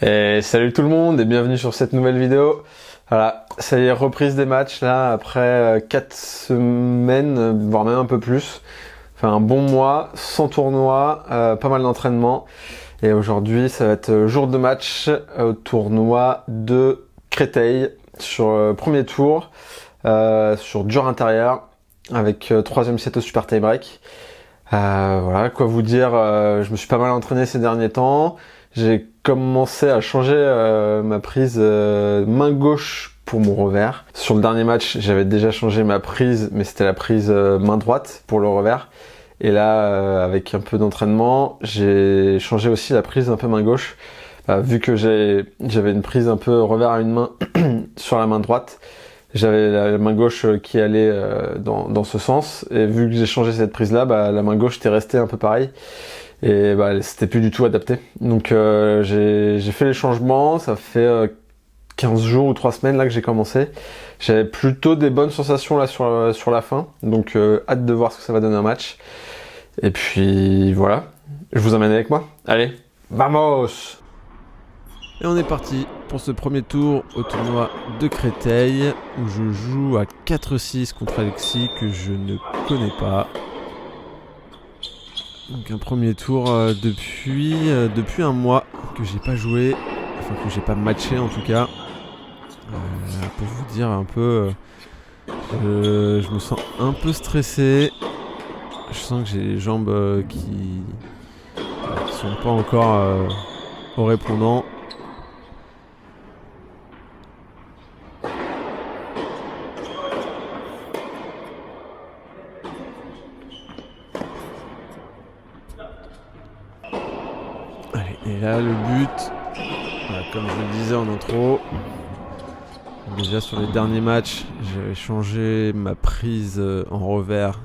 Et salut tout le monde et bienvenue sur cette nouvelle vidéo. Voilà, ça y est, reprise des matchs là après 4 semaines, voire même un peu plus. Enfin un bon mois, sans tournoi, pas mal d'entraînement. Et aujourd'hui ça va être jour de match au tournoi de Créteil sur le premier tour, sur dur intérieur, avec troisième set au super tie break. Voilà, quoi vous dire, je me suis pas mal entraîné ces derniers temps. J'ai commencé à changer ma prise main gauche pour mon revers. Sur le dernier match, j'avais déjà changé ma prise, mais c'était la prise main droite pour le revers. Et là, avec un peu d'entraînement, j'ai changé aussi la prise un peu main gauche. Vu que j'avais une prise un peu revers à une main sur la main droite, j'avais la main gauche qui allait dans ce sens. Et vu que j'ai changé cette prise-là, la main gauche était restée un peu pareil. Et c'était plus du tout adapté. Donc j'ai fait les changements, ça fait 15 jours ou 3 semaines là que j'ai commencé. J'avais plutôt des bonnes sensations là sur la fin, donc hâte de voir ce que ça va donner un match. Et puis voilà, je vous emmène avec moi. Allez, vamos! Et on est parti pour ce premier tour au tournoi de Créteil où je joue à 4-6 contre Alexis que je ne connais pas. Donc un premier tour depuis un mois que j'ai pas joué, enfin que j'ai pas matché en tout cas. Pour vous dire un peu, je me sens un peu stressé. Je sens que j'ai les jambes qui sont pas encore au répondant. Et là le but, voilà, comme je le disais en intro, déjà sur les derniers matchs j'avais changé ma prise en revers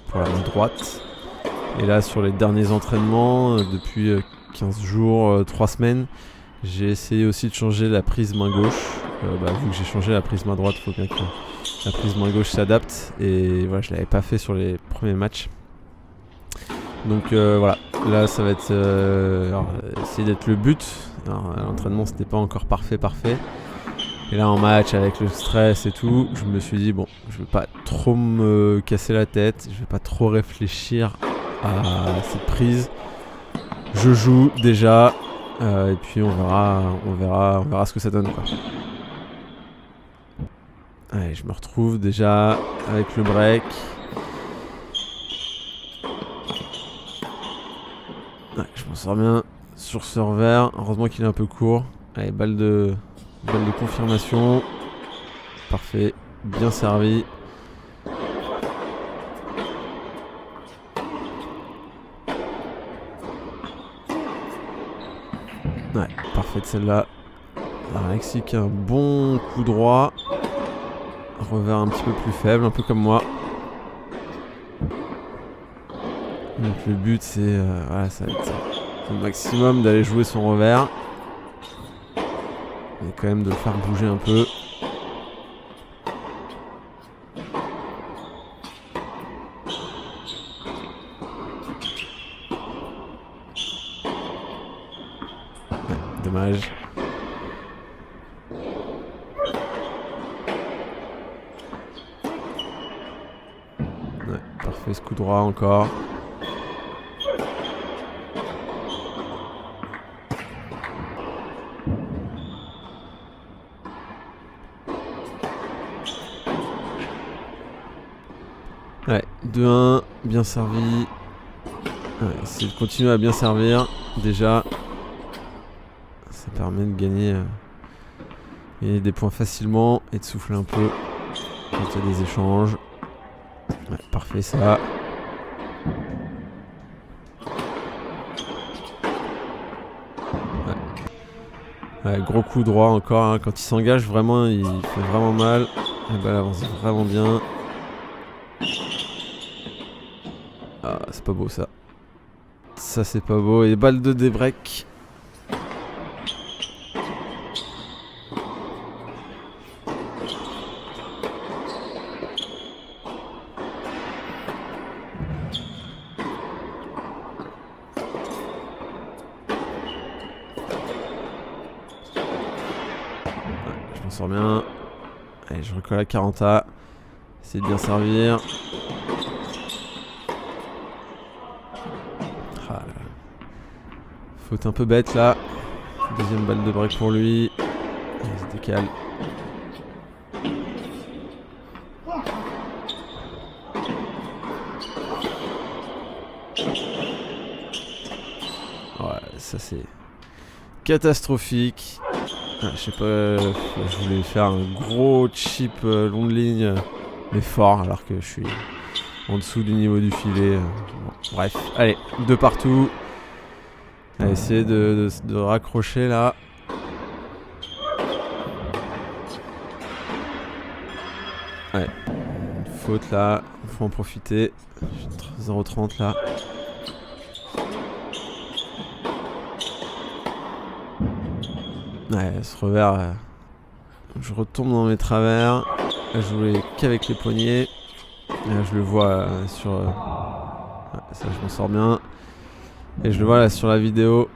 pour la main droite. Et là sur les derniers entraînements, depuis 15 jours, 3 semaines, j'ai essayé aussi de changer la prise main gauche. Vu que j'ai changé la prise main droite, il faut bien que la prise main gauche s'adapte. Et voilà, je l'avais pas fait sur les premiers matchs. Donc voilà, là ça va être essayer d'être le but. Alors, à l'entraînement c'était pas encore parfait. Et là en match avec le stress et tout, je me suis dit bon, je vais pas trop me casser la tête, je vais pas trop réfléchir à cette prise. Je joue déjà et puis on verra ce que ça donne quoi. Allez, je me retrouve déjà avec le break. Ouais, je m'en sors bien sur ce revers. Heureusement qu'il est un peu court. Allez, balle de confirmation. Parfait. Bien servi. Ouais, parfaite celle-là. Alexis qui a un bon coup droit. Revers un petit peu plus faible, un peu comme moi. Donc le but c'est ça va être au maximum d'aller jouer son revers. Et quand même de le faire bouger un peu. Ouais, dommage. Ouais, parfait ce coup droit encore. Ouais, 2-1, bien servi. Ouais, essayer de continuer à bien servir. Déjà, ça permet de gagner des points facilement et de souffler un peu quand il y a des échanges. Ouais, parfait ça. Ouais, gros coup droit encore. Hein. Quand il s'engage vraiment, il fait vraiment mal. La balle avance vraiment bien. Ah, c'est pas beau ça. Ça c'est pas beau. Et balle de débreak. m'en sors bien. Allez, je recolle à 40A. Essayer de bien servir. Ah là là. Faute un peu bête là. Deuxième balle de break pour lui. Il se décale. Ouais, ça c'est catastrophique. Ah, je sais pas, je voulais faire un gros chip long de ligne, mais fort, alors que je suis en dessous du niveau du filet. Bon, bref, allez, 2 partout. On va essayer de raccrocher là. Ouais, une faute là, il faut en profiter. J'ai 0,30 là. Ouais, ce revers, je retombe dans mes travers. Là, je voulais qu'avec les poignets. Là, je le vois sur... ouais, ça, je m'en sors bien. Et je le vois là sur la vidéo.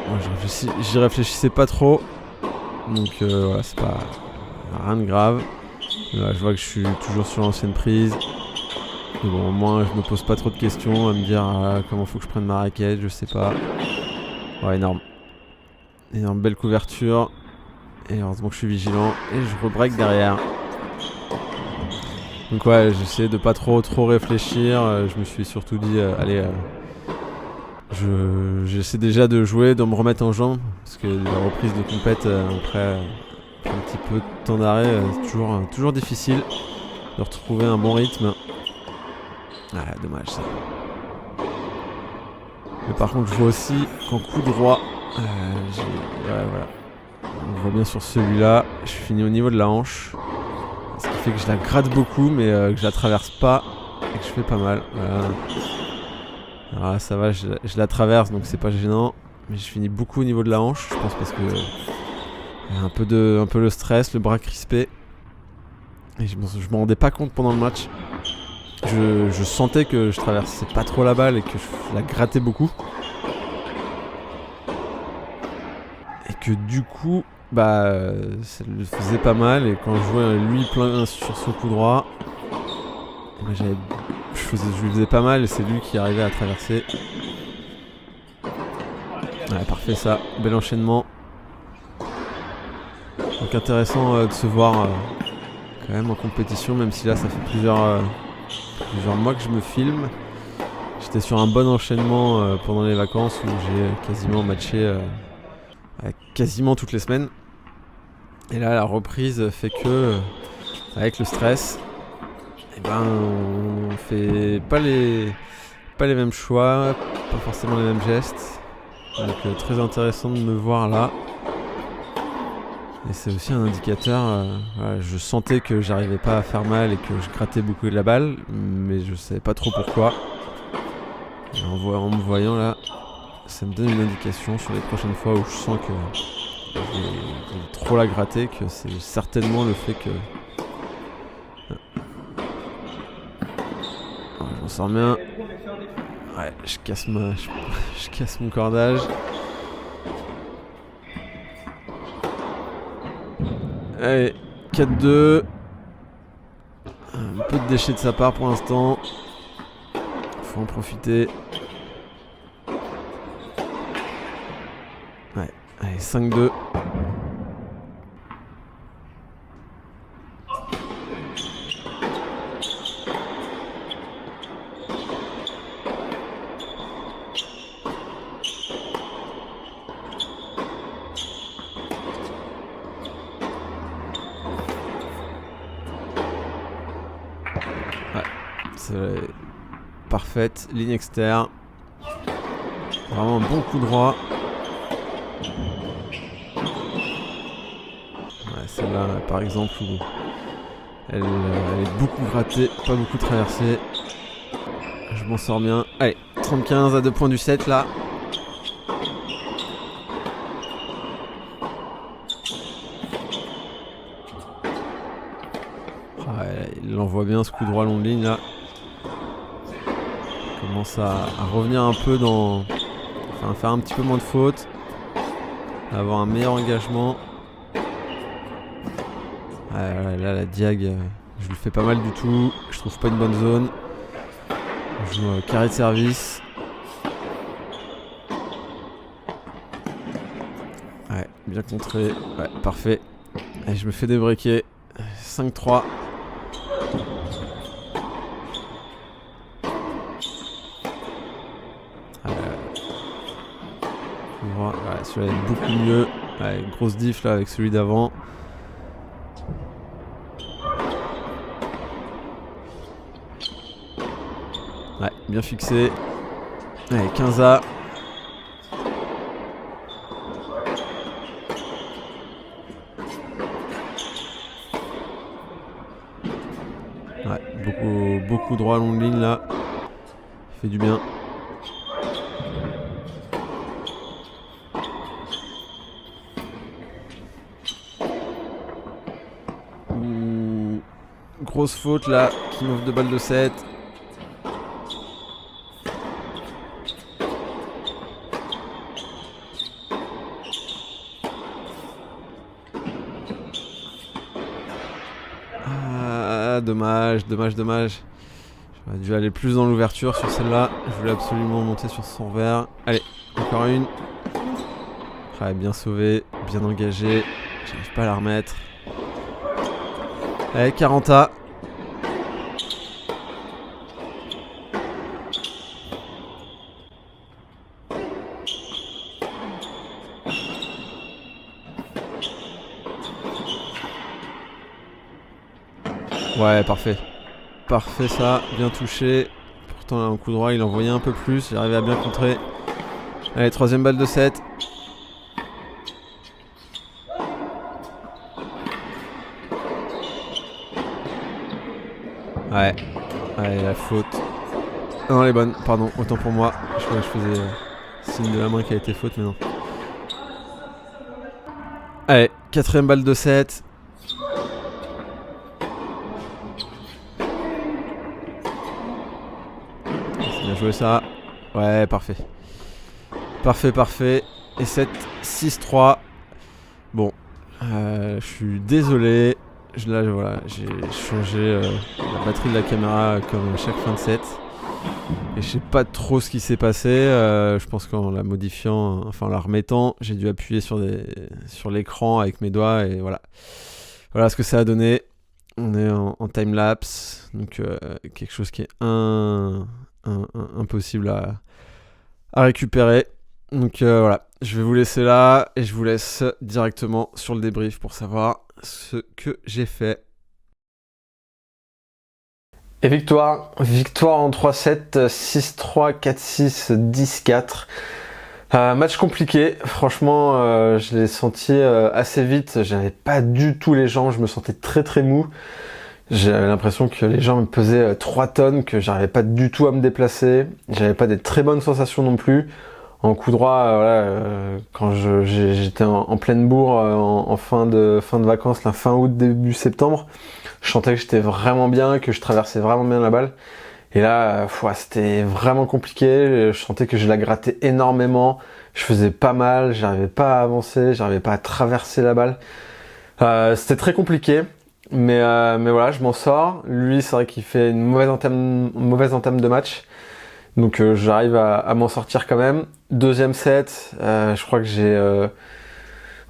Moi, j'y réfléchissais pas trop. Donc voilà, c'est pas rien de grave. Là, je vois que je suis toujours sur l'ancienne prise. Mais bon, au moins, je me pose pas trop de questions à me dire comment faut que je prenne ma raquette, je sais pas. Ouais, énorme. Énorme, belle couverture. Et heureusement que je suis vigilant. Et je rebreak derrière. Donc ouais, j'essaie de pas trop réfléchir. Je me suis surtout dit, allez, j'essaie déjà de jouer, de me remettre en jambes. Parce que la reprise de compète après un petit peu de temps d'arrêt, c'est toujours difficile de retrouver un bon rythme. Ah, dommage ça. Mais par contre, je vois aussi qu'en coup droit, ouais, voilà. On voit bien sur celui-là, je finis au niveau de la hanche. Ce qui fait que je la gratte beaucoup, mais que je la traverse pas et que je fais pas mal. Voilà. Alors là, ça va, je la traverse, donc c'est pas gênant. Mais je finis beaucoup au niveau de la hanche, je pense parce que un peu le stress, le bras crispé. Et je m'en rendais pas compte pendant le match. Je sentais que je traversais pas trop la balle et que je la grattais beaucoup. Et que du coup, bah, ça le faisait pas mal. Et quand je jouais lui plein sur son coup droit, bah, je lui faisais pas mal et c'est lui qui arrivait à traverser. Ouais, parfait ça, bel enchaînement. Donc intéressant de se voir quand même en compétition, même si là ça fait plusieurs mois que je me filme. J'étais sur un bon enchaînement pendant les vacances où j'ai quasiment matché quasiment toutes les semaines. Et là la reprise fait que avec le stress, eh ben, on fait pas les mêmes choix, pas forcément les mêmes gestes. Donc très intéressant de me voir là. Et c'est aussi un indicateur, voilà, je sentais que j'arrivais pas à faire mal et que je grattais beaucoup de la balle, mais je savais pas trop pourquoi. Et en me voyant là, ça me donne une indication sur les prochaines fois où je sens que j'ai trop la gratter, que c'est certainement le fait que... Ouais, je m'en sors bien. Ouais, je casse mon cordage. Allez, 4-2. Un peu de déchets de sa part pour l'instant. Faut en profiter. Ouais, allez, 5-2. C'est parfaite, ligne externe. Vraiment un bon coup droit. Ouais, celle-là, par exemple, où elle est beaucoup grattée, pas beaucoup traversée. Je m'en sors bien. Allez, 35 à 2 points du 7 là. Ouais, il l'envoie bien ce coup droit long de ligne là. Il commence à revenir un peu dans... Enfin, faire un petit peu moins de fautes. Avoir un meilleur engagement. Là, la diag, je le fais pas mal du tout. Je trouve pas une bonne zone. Je joue carré de service. Ouais, bien contré. Ouais, parfait. Allez, je me fais débreaker. 5-3. Ouais, celui-là est beaucoup mieux. Ouais, grosse diff là avec celui d'avant. Ouais, bien fixé. Allez, 15A. Ouais, beaucoup droit à longue ligne là. Il fait du bien. Grosse faute là, qui m'offre 2 balles de 7. Ah, dommage. J'aurais dû aller plus dans l'ouverture sur celle-là. Je voulais absolument monter sur son revers. Allez, encore une. Ouais, bien sauvé, bien engagé. J'arrive pas à la remettre. Allez, 40A. Ouais, parfait. Parfait ça, bien touché. Pourtant là, en coup droit, il envoyait un peu plus. J'ai arrivé à bien contrer. Allez, 3ème balle de 7. Ouais. Allez, la faute. Non, elle est bonne, pardon, autant pour moi. Je crois que je faisais signe de la main qui a été faute, mais non. Allez, 4ème balle de 7. C'est bien joué ça. Ouais, parfait. Parfait. Et 7, 6-3. Bon, je suis désolé. Là, voilà, j'ai changé la batterie de la caméra comme à chaque fin de set. Et je sais pas trop ce qui s'est passé. Je pense qu'en la modifiant, enfin en la remettant, j'ai dû appuyer sur l'écran avec mes doigts et voilà. Voilà ce que ça a donné. On est en time-lapse, donc quelque chose qui est impossible à récupérer. Donc voilà, je vais vous laisser là et je vous laisse directement sur le débrief pour savoir ce que j'ai fait. Et victoire en 3-7, 6-3, 4-6, 10-4. Match compliqué, franchement je l'ai senti assez vite, j'avais pas du tout les jambes, je me sentais très mou. J'avais l'impression que les jambes me pesaient 3 tonnes, que j'arrivais pas du tout à me déplacer, j'avais pas des très bonnes sensations non plus. En coup droit, quand j'étais en pleine bourre en fin de vacances, la fin août, début septembre, je sentais que j'étais vraiment bien, que je traversais vraiment bien la balle. Et là, c'était vraiment compliqué. Je sentais que je la grattais énormément. Je faisais pas mal, j'arrivais pas à avancer, j'arrivais pas à traverser la balle. C'était très compliqué, mais voilà, je m'en sors. Lui, c'est vrai qu'il fait une mauvaise entame de match. Donc j'arrive à m'en sortir quand même. 2ème set, je crois que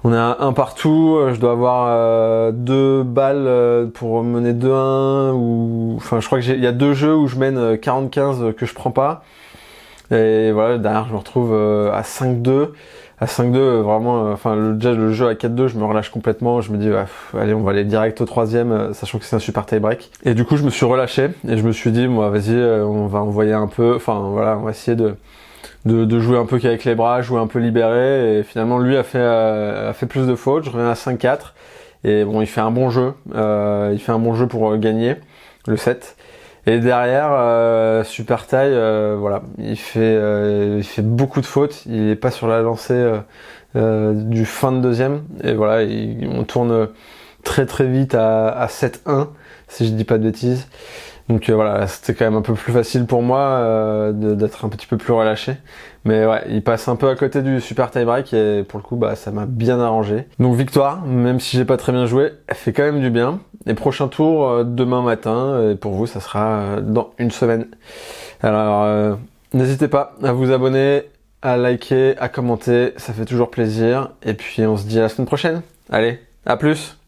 on est à 1 partout, je dois avoir 2 balles pour mener 2-1 enfin je crois que il y a 2 jeux où je mène 40-15 que je prends pas. Et voilà, derrière je me retrouve à 5-2. À 5-2, vraiment, déjà le jeu à 4-2, je me relâche complètement. Je me dis, allez, on va aller direct au 3ème, sachant que c'est un super tie-break. Et du coup, je me suis relâché et je me suis dit, moi, vas-y, on va envoyer un peu. Enfin, voilà, on va essayer de jouer un peu qu'avec les bras, jouer un peu libéré. Et finalement, lui a fait plus de fautes. Je reviens à 5-4. Et bon, il fait un bon jeu. Il fait un bon jeu pour gagner le set. Et derrière, super taille, voilà, il fait beaucoup de fautes. Il est pas sur la lancée du fin de 2ème. Et voilà, on tourne très vite à 7-1, si je dis pas de bêtises. Donc voilà, c'était quand même un peu plus facile pour moi d'être un petit peu plus relâché. Mais ouais, il passe un peu à côté du super tie-break et pour le coup, ça m'a bien arrangé. Donc victoire, même si j'ai pas très bien joué, elle fait quand même du bien. Et prochain tour demain matin, et pour vous, ça sera dans une semaine. Alors, n'hésitez pas à vous abonner, à liker, à commenter, ça fait toujours plaisir. Et puis on se dit à la semaine prochaine. Allez, à plus!